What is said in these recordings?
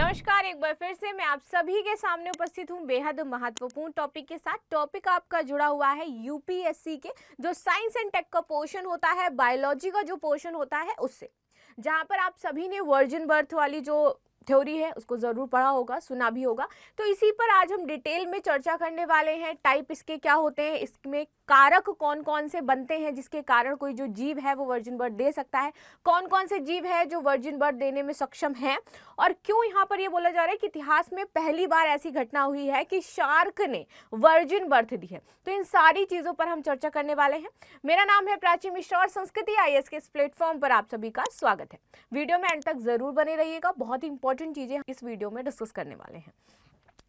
नमस्कार, एक बार फिर से मैं आप सभी के सामने उपस्थित हूँ बेहद महत्वपूर्ण टॉपिक के साथ। टॉपिक आपका जुड़ा हुआ है यूपीएससी के जो साइंस एंड टेक का पोर्शन होता है, बायोलॉजी का जो पोर्शन होता है उससे, जहाँ पर आप सभी ने वर्जिन बर्थ वाली जो थ्योरी है उसको जरूर पढ़ा होगा, सुना भी होगा। तो इसी पर आज हम डिटेल में चर्चा करने वाले हैं। टाइप इसके क्या होते हैं, इसमें कारक कौन कौन से बनते हैं जिसके कारण कोई जो जीव है वो वर्जिन बर्थ दे सकता है, कौन कौन से जीव है जो वर्जिन बर्थ देने में सक्षम हैं, और क्यों यहाँ पर ये बोला जा रहा है कि इतिहास में पहली बार ऐसी घटना हुई है कि शार्क ने वर्जिन बर्थ दी है। तो इन सारी चीजों पर हम चर्चा करने वाले हैं। मेरा नाम है प्राची मिश्रा और संस्कृति आईएएस के इस प्लेटफॉर्म पर आप सभी का स्वागत है। वीडियो में अंत तक जरूर बने रहिएगा, बहुत ही इंपॉर्टेंट चीजें इस वीडियो में डिस्कस करने वाले हैं।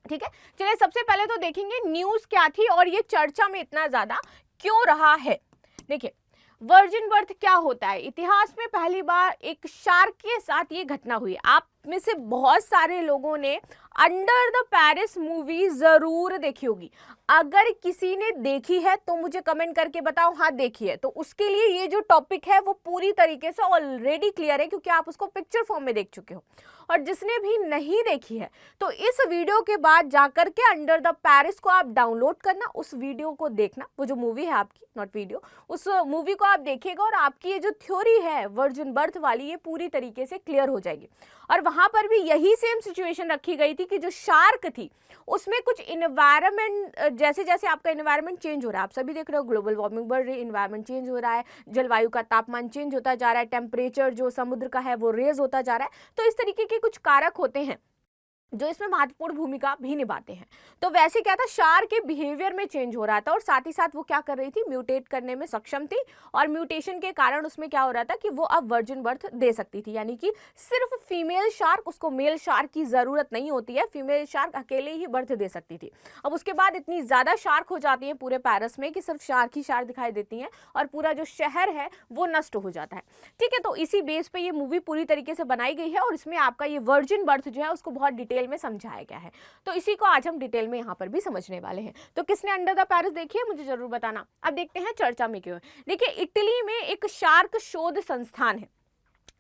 ठीक है, चलिए सबसे पहले तो देखेंगे न्यूज क्या थी और ये चर्चा में इतना ज्यादा क्यों रहा है। देखिए, वर्जिन बर्थ क्या होता है। इतिहास में पहली बार एक शार्क के साथ ये घटना हुई। आप में से बहुत सारे लोगों ने अंडर द पेरिस मूवी जरूर देखी होगी। अगर किसी ने देखी है तो मुझे कमेंट करके बताओ हाँ देखी है। तो उसके लिए ये जो टॉपिक है वो पूरी तरीके से ऑलरेडी क्लियर है, क्योंकि आप उसको पिक्चर फॉर्म में देख चुके हो। और जिसने भी नहीं देखी है तो इस वीडियो के बाद जाकर के अंडर द पेरिस को आप डाउनलोड करना, उस वीडियो को देखना। वो जो मूवी है आपकी, नॉट वीडियो, उस मूवी को आप देखिएगा और आपकी ये जो थ्योरी है वर्जिन बर्थ वाली, ये पूरी तरीके से क्लियर हो जाएगी। और वहां पर भी यही सेम सिचुएशन रखी गई थी कि जो शार्क थी उसमें कुछ इन्वायरमेंट, जैसे जैसे आपका इन्वायरमेंट चेंज हो रहा है, आप सभी देख रहे हो ग्लोबल वार्मिंग बढ़ रही है, इन्वायरमेंट चेंज हो रहा है, जलवायु का तापमान चेंज होता जा रहा है, टेम्परेचर जो समुद्र का है वो रेज होता जा रहा है। तो इस तरीके के कुछ कारक होते हैं जो इसमें महत्वपूर्ण भूमिका भी निभाते हैं। तो वैसे क्या था, शार्क के बिहेवियर में चेंज हो रहा था और साथ ही साथ वो क्या कर रही थी, म्यूटेट करने में सक्षम थी। और म्यूटेशन के कारण उसमें क्या हो रहा था कि वो अब वर्जिन बर्थ दे सकती थी, यानी कि सिर्फ फीमेल शार्क, उसको मेल शार्क की जरूरत नहीं होती है, फीमेल शार्क अकेले ही बर्थ दे सकती थी। अब उसके बाद इतनी ज्यादा शार्क हो जाती है पूरे पेरिस में कि सिर्फ शार्क ही शार्क दिखाई देती हैं और पूरा जो शहर है वो नष्ट हो जाता है। ठीक है, तो इसी बेस पे ये मूवी पूरी तरीके से बनाई गई है और इसमें आपका ये वर्जिन बर्थ जो है उसको बहुत डिटेल में समझाया गया है। तो इसी को आज हम डिटेल में यहाँ पर भी समझने वाले हैं। तो किसने अंडर द पेरिस देखी है मुझे जरूर बताना। अब देखते हैं चर्चा में क्यों है। देखिए, इटली में एक शार्क शोध संस्थान है।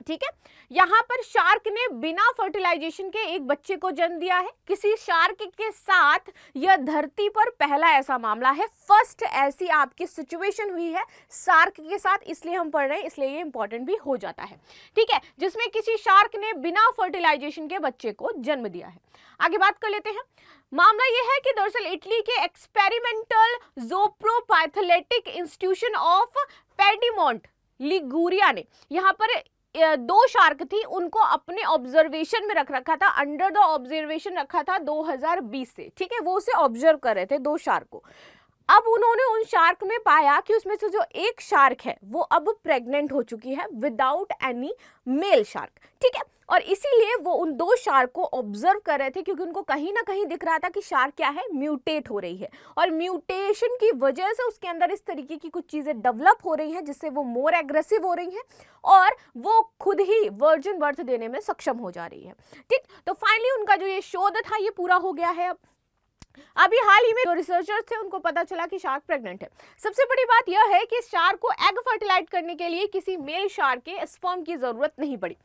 ठीक है, यहां पर शार्क ने बिना फर्टिलाइजेशन के एक बच्चे को जन्म दिया है। किसी शार्क के साथ यह धरती पर पहला ऐसा मामला है, फर्स्ट ऐसी आपकी सिचुएशन हुई है शार्क के साथ, इसलिए हम पढ़ रहे हैं, इसलिए ये इंपॉर्टेंट भी हो जाता है। ठीक है, जिसमें किसी शार्क ने बिना फर्टिलाइजेशन के बच्चे को जन्म दिया है। आगे बात कर लेते हैं। मामला यह है कि दरअसल इटली के एक्सपेरिमेंटल ज़ूपोपैथोलैटिक इंस्टीट्यूशन ऑफ पेडिमोंट लिगुरिया ने यहाँ पर दो शार्क थी, उनको अपने ऑब्जर्वेशन में रख रखा था, अंडर द ऑब्जर्वेशन रखा था 2020 से। ठीक है, वो उसे ऑब्जर्व कर रहे थे दो शार्क को। अब उन्होंने उन शार्क में पाया कि उसमें से जो एक शार्क है वो अब प्रेग्नेंट हो चुकी है विदाउट एनी मेल शार्क। ठीक है, और इसीलिए वो उन दो शार्क को ऑब्जर्व कर रहे थे, क्योंकि उनको कहीं ना कहीं दिख रहा था कि शार्क क्या है, म्यूटेट हो रही है, और म्यूटेशन की वजह से उसके अंदर इस तरीके की कुछ चीजें डेवलप हो रही हैं जिससे वो मोर एग्रेसिव हो रही हैं और वो खुद ही वर्जिन बर्थ देने में सक्षम हो जा रही है। ठीक, तो फाइनली उनका जो ये शोध था ये पूरा हो गया है। अब अभी हाल ही में जो रिसर्चर्स थे उनको पता चला कि शार्क प्रेग्नेंट है। सबसे बड़ी बात यह है कि शार्क को एग फर्टिलाइज करने के लिए किसी मेल शार्क के स्पर्म की जरूरत नहीं पड़ी।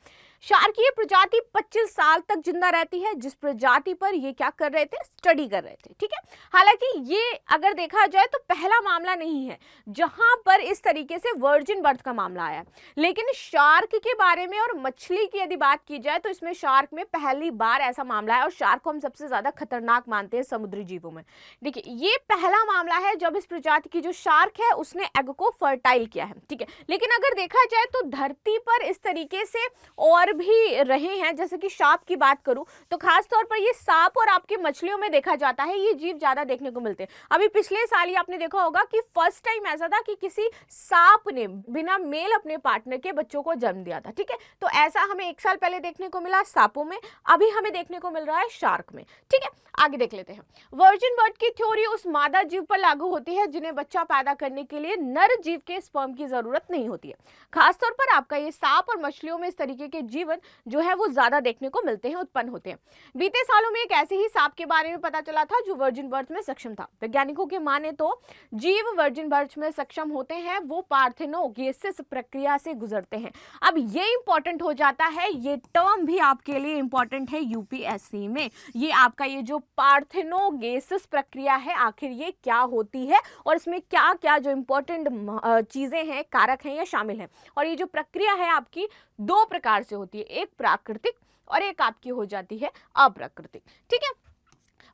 शार्क की प्रजाति 25 साल तक जिंदा रहती है, जिस प्रजाति पर ये क्या कर रहे थे, स्टडी कर रहे थे। ठीक है, हालांकि ये अगर देखा जाए तो पहला मामला नहीं है जहां पर इस तरीके से वर्जिन बर्थ का मामला आया, लेकिन शार्क के बारे में और मछली की यदि बात की जाए तो इसमें शार्क में पहली बार ऐसा मामला है। और शार्क को हम सबसे ज्यादा खतरनाक मानते हैं समुद्री जीवों में। देखिए, ये पहला मामला है जब इस प्रजाति की जो शार्क है उसने एग को फर्टाइल किया है। ठीक है, लेकिन अगर देखा जाए तो धरती पर इस तरीके से और भी रहे हैं, जैसे कि सांप की बात करूं तो खास तौर पर ये सांप और आपकी मछलियों में देखा जाता है, ये जीव ज्यादा देखने को मिलते हैं। अभी पिछले साल ही आपने देखा होगा कि फर्स्ट टाइम ऐसा था कि किसी सांप ने बिना मेल अपने पार्टनर के बच्चों को जन्म दिया था। ठीक है, तो ऐसा हमें एक साल पहले देखने को मिला सांपों में, अभी हमें देखने को मिल रहा है शार्क में। ठीक है, आगे देख लेते हैं। वर्जिन बर्थ की थ्योरी उस मादा जीव पर लागू होती है जिन्हें बच्चा पैदा करने के लिए नर जीव के स्पर्म की जरूरत नहीं होती है। खासतौर पर आपका ये सांप और मछलियों में इस तरीके के जीवन जो है वो ज्यादा देखने को मिलते हैं, उत्पन्न होते हैं। बीते सालों में एक ऐसे ही सांप के बारे में पता चला था जो वर्जिन बर्थ में सक्षम था। वैज्ञानिकों के माने तो जीव वर्जिन बर्थ में सक्षम होते हैं वो पार्थेनोगेसिस प्रक्रिया से गुजरते हैं। अब ये इंपॉर्टेंट हो जाता है, ये टर्म भी आपके लिए इंपॉर्टेंट है यूपीएससी में। ये आपका ये जो पार्थेनोगेसिस प्रक्रिया है आखिर ये क्या होती है और इसमें क्या क्या जो इंपॉर्टेंट चीजें हैं, कारक हैं, या शामिल हैं। और ये जो प्रक्रिया है आपकी दो प्रकार से होती है, एक प्राकृतिक और एक आपकी हो जाती है अप्राकृतिक। ठीक है,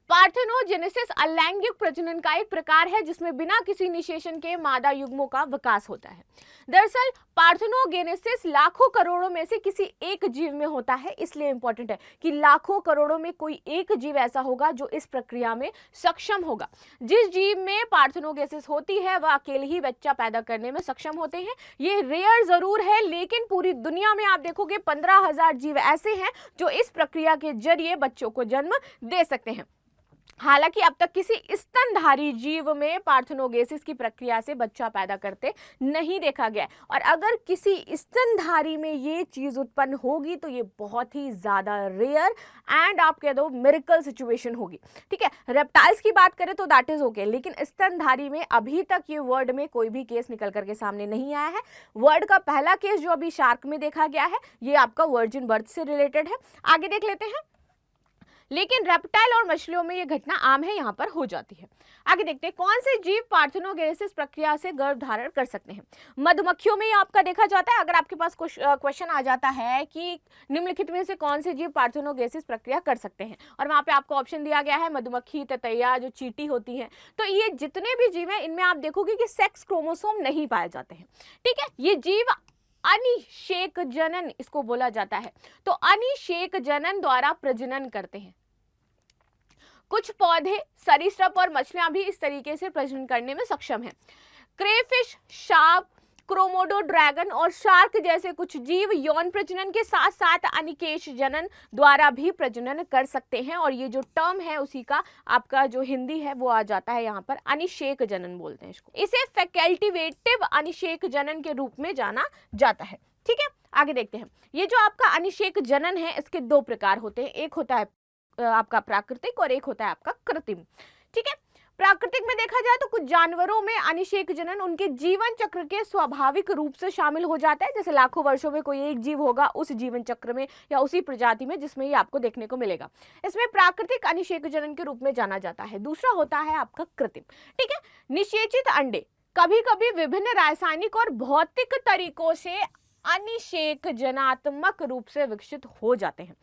पार्थेनोजेनेसिस अलैंगिक प्रजनन का एक प्रकार है जिसमें बिना किसी निषेचन के मादा युग्मों का विकास होता है। दरअसल पार्थेनोजेनेसिस लाखों करोड़ों में से किसी एक जीव में होता है, इसलिए इंपॉर्टेंट है कि लाखों करोड़ों में कोई एक जीव ऐसा होगा जो इस प्रक्रिया में सक्षम होगा। जिस जीव में पार्थेनोजेनेसिस होती है वह अकेले ही बच्चा पैदा करने में सक्षम होते हैं। ये रेयर जरूर है, लेकिन पूरी दुनिया में आप देखोगे 15,000 जीव ऐसे हैं जो इस प्रक्रिया के जरिए बच्चों को जन्म दे सकते हैं। हालांकि अब तक किसी स्तनधारी जीव में पार्थेनोजेनेसिस की प्रक्रिया से बच्चा पैदा करते नहीं देखा गया, और अगर किसी स्तनधारी में ये चीज उत्पन्न होगी तो ये बहुत ही ज्यादा रेयर एंड आप कह दो मिरेकल सिचुएशन होगी। ठीक है, रेप्टाइल्स की बात करें तो दैट इज ओके, लेकिन स्तनधारी में अभी तक ये वर्ड में कोई भी केस निकल करके सामने नहीं आया है। वर्ड का पहला केस जो अभी शार्क में देखा गया है ये आपका वर्जिन बर्थ से रिलेटेड है। आगे देख लेते हैं, लेकिन रेप्टाइल और मछलियों में यह घटना आम है, यहां पर हो जाती है। आगे देखते हैं कौन से जीव पार्थेनोजेनेसिस प्रक्रिया से गर्भ धारण कर सकते हैं। मधुमक्खियों में आपका देखा जाता है। अगर आपके पास क्वेश्चन आ जाता है कि निम्नलिखित में से कौन से जीव पार्थेनोजेनेसिस प्रक्रिया कर सकते हैं, और वहां पे आपको ऑप्शन दिया गया है मधुमक्खी, ततैया, जो चींटी होती है, तो ये जितने भी जीव हैं इनमें आप देखोगे कि सेक्स क्रोमोसोम नहीं पाए जाते हैं। ठीक है, ये जीव अनिषेक जनन इसको बोला जाता है, तो अनिषेक जनन द्वारा प्रजनन करते हैं। कुछ पौधे, सरीसृप और मछलियां भी इस तरीके से प्रजनन करने में सक्षम हैं। क्रेफिश, शार्क, क्रोमोडो ड्रैगन और शार्क जैसे कुछ जीव यौन प्रजनन के साथ साथ अनिकेश जनन द्वारा भी प्रजनन कर सकते हैं, और ये जो टर्म है उसी का आपका जो हिंदी है वो आ जाता है यहाँ पर अनिषेक जनन बोलते हैं इसको। इसे फैकल्टेटिव अनिषेक जनन के रूप में जाना जाता है। ठीक है, आगे देखते हैं। ये जो आपका अनिषेक जनन है इसके दो प्रकार होते हैं, एक होता है आपका प्राकृतिक और एक होता है आपका कृत्रिम। ठीक है, प्राकृतिक में देखा जाए तो कुछ जानवरों में अनिषेक जनन उनके जीवन चक्र के स्वाभाविक रूप से शामिल हो जाता है। जैसे लाखों वर्षों में कोई एक जीव होगा उस जीवन चक्र में या उसी प्रजाति में जिसमें ये आपको देखने को मिलेगा, इसमें प्राकृतिक अनिषेक जनन के रूप में जाना जाता है। दूसरा होता है आपका कृत्रिम। ठीक है, निषेचित अंडे कभी कभी विभिन्न रासायनिक और भौतिक तरीकों से अनिषेक जनात्मक रूप से विकसित हो जाते हैं।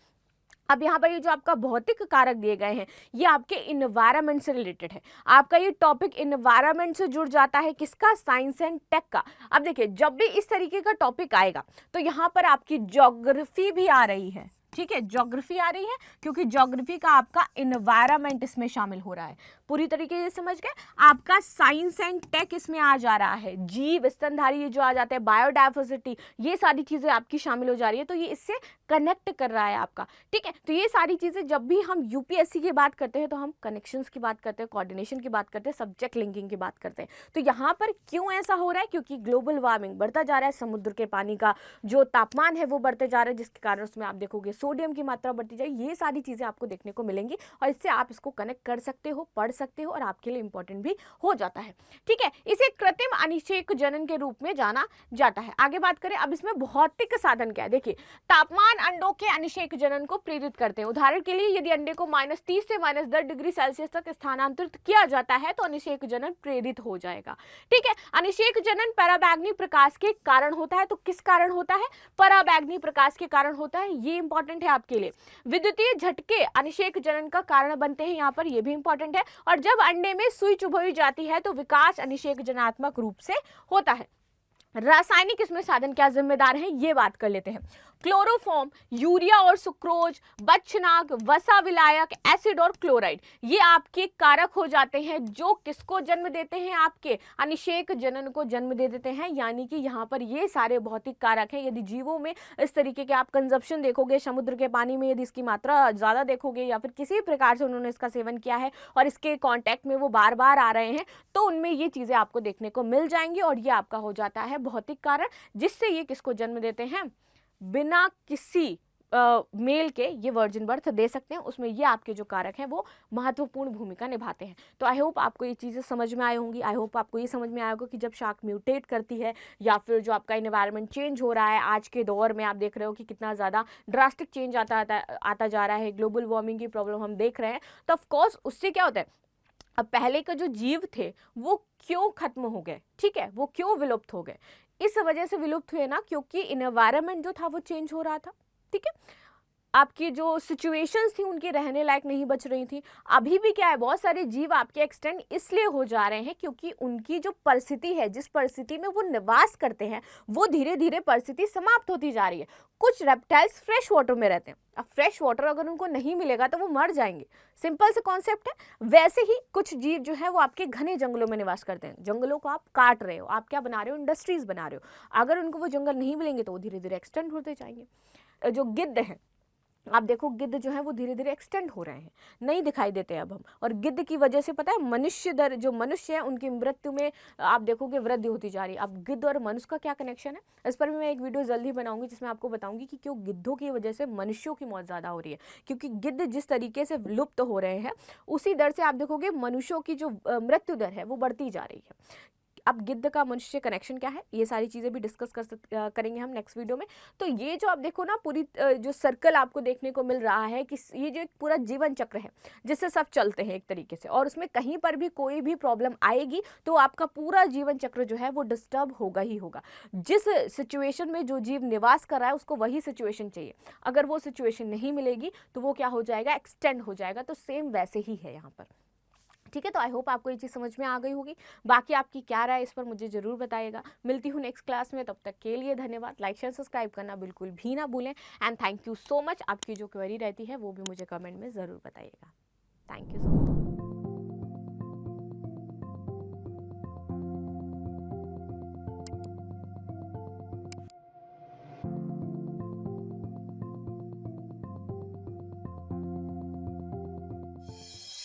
अब यहाँ पर ये जो आपका भौतिक कारक दिए गए हैं ये आपके इन्वायरमेंट से रिलेटेड है। आपका ये टॉपिक इन्वायरमेंट से जुड़ जाता है, किसका, साइंस एंड टेक का। अब देखिए जब भी इस तरीके का टॉपिक आएगा तो यहाँ पर आपकी ज्योग्राफी भी आ रही है। ठीक है, ज्योग्राफी आ रही है क्योंकि ज्योग्राफी का आपका इन्वायरमेंट इसमें शामिल हो रहा है। पूरी तरीके से समझ गए। आपका साइंस एंड टेक इसमें आ जा रहा है, जीव, स्तनधारी ये जो आ जाते हैं, बायोडाइवर्सिटी, ये सारी चीजें आपकी शामिल हो जा रही है, तो ये इससे कनेक्ट कर रहा है आपका। ठीक है, तो ये सारी चीजें जब भी हम यूपीएससी की बात करते हैं तो हम कनेक्शंस की बात करते हैं, कोऑर्डिनेशन की बात करते हैं, सब्जेक्ट लिंकिंग की बात करते हैं। तो यहाँ पर क्यों ऐसा हो रहा है, क्योंकि ग्लोबल वार्मिंग बढ़ता जा रहा है, समुद्र के पानी का जो तापमान है वो बढ़ते जा रहा है, जिसके कारण उसमें आप देखोगे सोडियम की मात्रा बढ़ती जाएगी। ये सारी चीजें आपको देखने को मिलेंगी और इससे आप इसको कनेक्ट कर सकते हो, पढ़ सकते हो और आपके लिए इंपॉर्टेंट भी हो जाता है। ठीक है, इसे कृत्रिम अनिषेक जनन के रूप में जाना जाता है। आगे बात करें, अब इसमें भौतिक साधन क्या है। देखिए, तापमान अंडों के अनिषेक जनन को प्रेरित करते हैं। उदाहरण के लिए यदि अंडे को -30 से -10 डिग्री सेल्सियस तक स्थानांतरित किया जाता है तो अनिषेक जनन प्रेरित हो जाएगा। ठीक है, अनिषेक जनन पराबैंगनी प्रकाश के कारण होता है। तो किस कारण होता है, पराबैंगनी प्रकाश के कारण होता है। ये इंपॉर्टेंट है आपके लिए। विद्युतीय झटके अनिषेक जनन का कारण बनते हैं, यहाँ पर ये भी इंपॉर्टेंट है। और जब अंडे में सुई चुभई जाती है तो विकास अनिषेक जनात्मक रूप से होता है। रासायनिक इसमें साधन क्या जिम्मेदार हैं ये बात कर लेते हैं। क्लोरोफॉर्म, यूरिया और सुक्रोज, बच्छनाक, वसा विलायक, एसिड और क्लोराइड, ये आपके कारक हो जाते हैं जो किसको जन्म देते हैं, आपके अनिषेक जनन को जन्म दे देते हैं। यानी कि यहाँ पर ये सारे भौतिक कारक हैं। यदि जीवों में इस तरीके के आप कंजप्शन देखोगे, समुद्र के पानी में यदि इसकी मात्रा ज़्यादा देखोगे या फिर किसी प्रकार से उन्होंने इसका सेवन किया है और इसके कॉन्टैक्ट में वो बार बार आ रहे हैं, तो उनमें ये चीज़ें आपको देखने को मिल जाएंगी और ये आपका हो जाता है भौतिक कारण, जिससे ये किसको जन्म देते हैं, बिना किसी मेल के ये वर्जिन बर्थ दे सकते हैं, उसमें ये आपके जो कारक हैं वो महत्वपूर्ण भूमिका निभाते हैं। तो आई होप आपको ये चीज़ें समझ में आई होंगी। आई होप आपको ये समझ में आया होगा कि जब शार्क म्यूटेट करती है या फिर जो आपका इन्वायरमेंट चेंज हो रहा है, आज के दौर में आप देख रहे हो कि कितना ज़्यादा ड्रास्टिक चेंज आता जा रहा है, ग्लोबल वार्मिंग की प्रॉब्लम हम देख रहे हैं, तो ऑफकोर्स उससे क्या होता है, अब पहले के जो जीव थे वो क्यों खत्म हो गए, ठीक है, वो क्यों विलुप्त हो गए, इस वजह से विलुप्त हुए ना, क्योंकि इन्वायरमेंट जो था वो चेंज हो रहा था, ठीक है। आपकी जो सिचुएशंस थी उनकी रहने लायक नहीं बच रही थी। अभी भी क्या है, बहुत सारे जीव आपके एक्सटेंड इसलिए हो जा रहे हैं क्योंकि उनकी जो परिस्थिति है, जिस परिस्थिति में वो निवास करते हैं, वो धीरे धीरे परिस्थिति समाप्त होती जा रही है। कुछ रेप्टाइल्स फ्रेश वाटर में रहते हैं, अब फ्रेश वाटर अगर उनको नहीं मिलेगा तो वो मर जाएंगे, सिंपल से कॉन्सेप्ट है। वैसे ही कुछ जीव जो है वो आपके घने जंगलों में निवास करते हैं, जंगलों को आप काट रहे हो, आप क्या बना रहे हो, इंडस्ट्रीज बना रहे हो, अगर उनको वो जंगल नहीं मिलेंगे तो वो धीरे धीरे एक्सटेंड होते जाएंगे। जो गिद्ध हैं, आप देखो गिद्ध जो है वो धीरे धीरे एक्सटेंड हो रहे हैं, नहीं दिखाई देते अब हम, और गिद्ध की वजह से पता है मनुष्य दर, जो मनुष्य है उनकी मृत्यु में आप देखोगे वृद्धि होती जा रही है। अब गिद्ध और मनुष्य का क्या कनेक्शन है, इस पर भी मैं एक वीडियो जल्दी बनाऊंगी जिसमें आपको बताऊंगी कि क्यों गिद्धों की वजह से मनुष्यों की मौत ज़्यादा हो रही है, क्योंकि गिद्ध जिस तरीके से लुप्त हो रहे हैं उसी दर से आप देखोगे मनुष्यों की जो मृत्यु दर है वो बढ़ती जा रही है। अब गिद्ध का मनुष्य से कनेक्शन क्या है, ये सारी चीज़ें भी डिस्कस करेंगे हम नेक्स्ट वीडियो में। तो ये जो आप देखो ना पूरी जो सर्कल आपको देखने को मिल रहा है कि ये जो एक पूरा जीवन चक्र है जिससे सब चलते हैं एक तरीके से, और उसमें कहीं पर भी कोई भी प्रॉब्लम आएगी तो आपका पूरा जीवन चक्र जो है वो डिस्टर्ब होगा ही होगा। जिस सिचुएशन में जो जीव निवास कर रहा है उसको वही सिचुएशन चाहिए, अगर वो सिचुएशन नहीं मिलेगी तो वो क्या हो जाएगा, एक्सटेंड हो जाएगा। तो सेम वैसे ही है यहाँ पर, ठीक है। तो आई होप आपको ये चीज़ समझ में आ गई होगी। बाकी आपकी क्या राय इस पर मुझे ज़रूर बताइएगा। मिलती हूँ नेक्स्ट क्लास में, तब तक के लिए धन्यवाद। लाइक शेयर सब्सक्राइब करना बिल्कुल भी ना भूलें, and thank you so much. आपकी जो क्वेरी रहती है वो भी मुझे कमेंट में ज़रूर बताइएगा। Thank you so much.